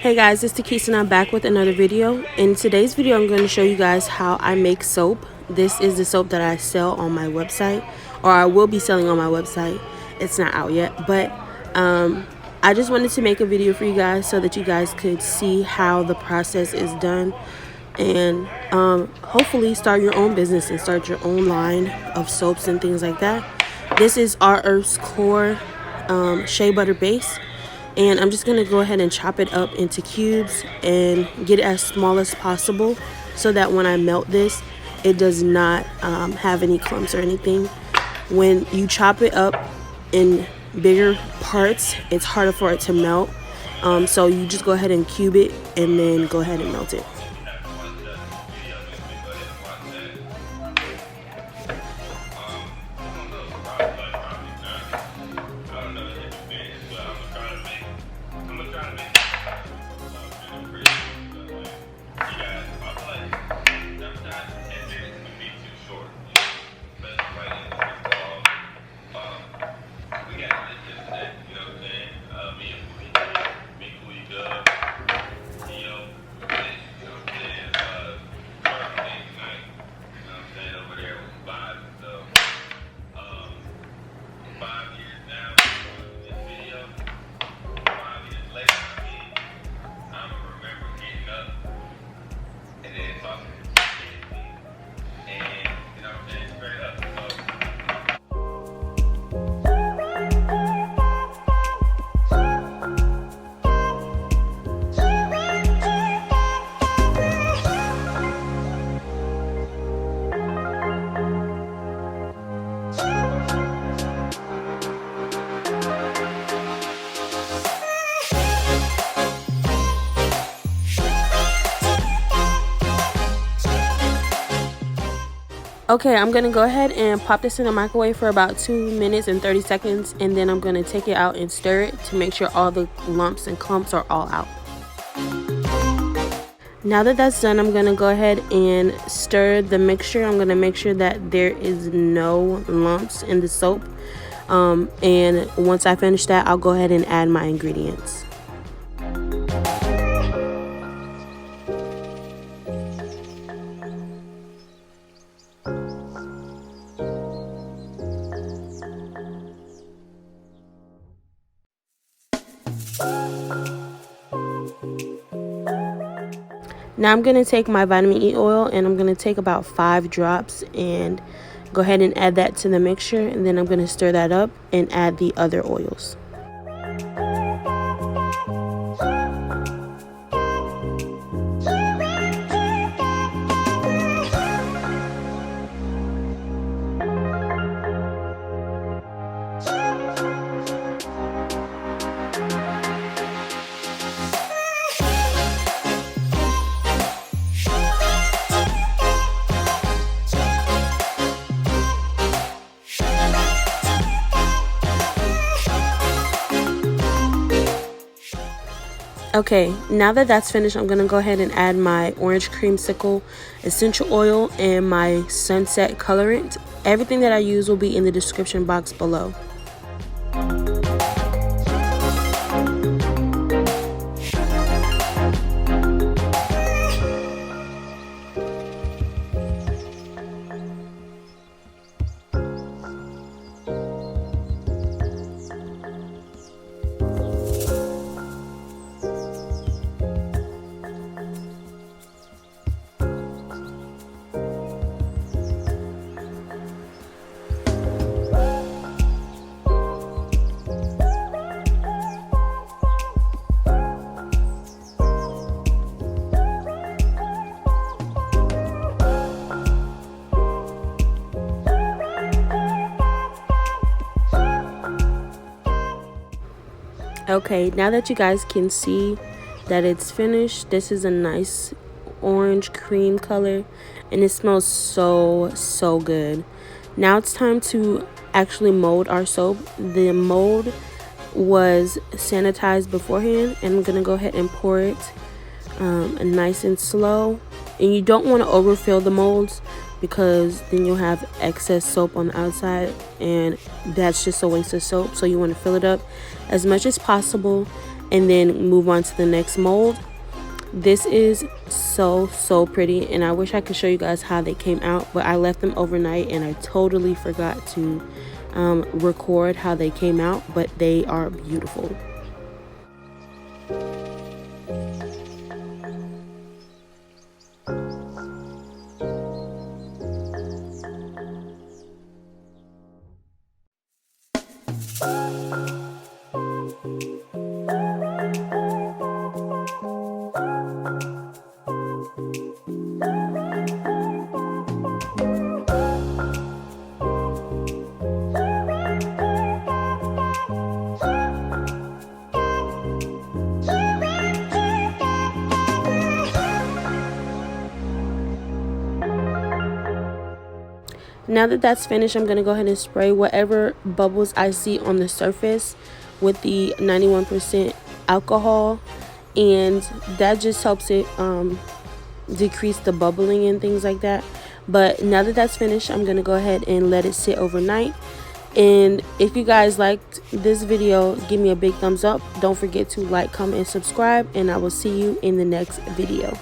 Hey guys, it's Takisa and I'm back with another video. In today's video, I'm going to show you guys how I make soap. This is the soap that I sell on my website, or I will be selling on my website. It's not out yet, but I just wanted to make a video for you guys so that you guys could see how the process is done and hopefully start your own business and start your own line of soaps and things like that. This is our Earth's Core shea butter base. And I'm just going to go ahead and chop it up into cubes and get it as small as possible so that when I melt this, it does not have any clumps or anything. When you chop it up in bigger parts, it's harder for it to melt. So you just go ahead and cube it and then go ahead and melt it. Okay, I'm going to go ahead and pop this in the microwave for about 2 minutes and 30 seconds. And then I'm going to take it out and stir it to make sure all the lumps and clumps are all out. Now that that's done, I'm going to go ahead and stir the mixture. I'm going to make sure that there is no lumps in the soap. And once I finish that, I'll go ahead and add my ingredients. Now I'm going to take my vitamin E oil and I'm going to take about 5 drops and go ahead and add that to the mixture, and then I'm going to stir that up and add the other oils. Okay, now that that's finished, I'm going to go ahead and add my orange creamsicle essential oil and my sunset colorant. Everything that I use will be in the description box below. Okay, now that you guys can see that it's finished, this is a nice orange cream color and it smells so good. Now it's time to actually mold our soap. The mold was sanitized beforehand, and I'm gonna go ahead and pour it nice and slow. And you don't want to overfill the molds because then you'll have excess soap on the outside and that's just a waste of soap. So you want to fill it up as much as possible and then move on to the next mold. This is so pretty, and I wish I could show you guys how they came out, but I left them overnight and I totally forgot to record how they came out, but they are beautiful. Now that that's finished, I'm going to go ahead and spray whatever bubbles I see on the surface with the 91% alcohol, and that just helps it decrease the bubbling and things like that. But now that that's finished, I'm going to go ahead and let it sit overnight. And if you guys liked this video, give me a big thumbs up. Don't forget to like, comment, and subscribe, and I will see you in the next video.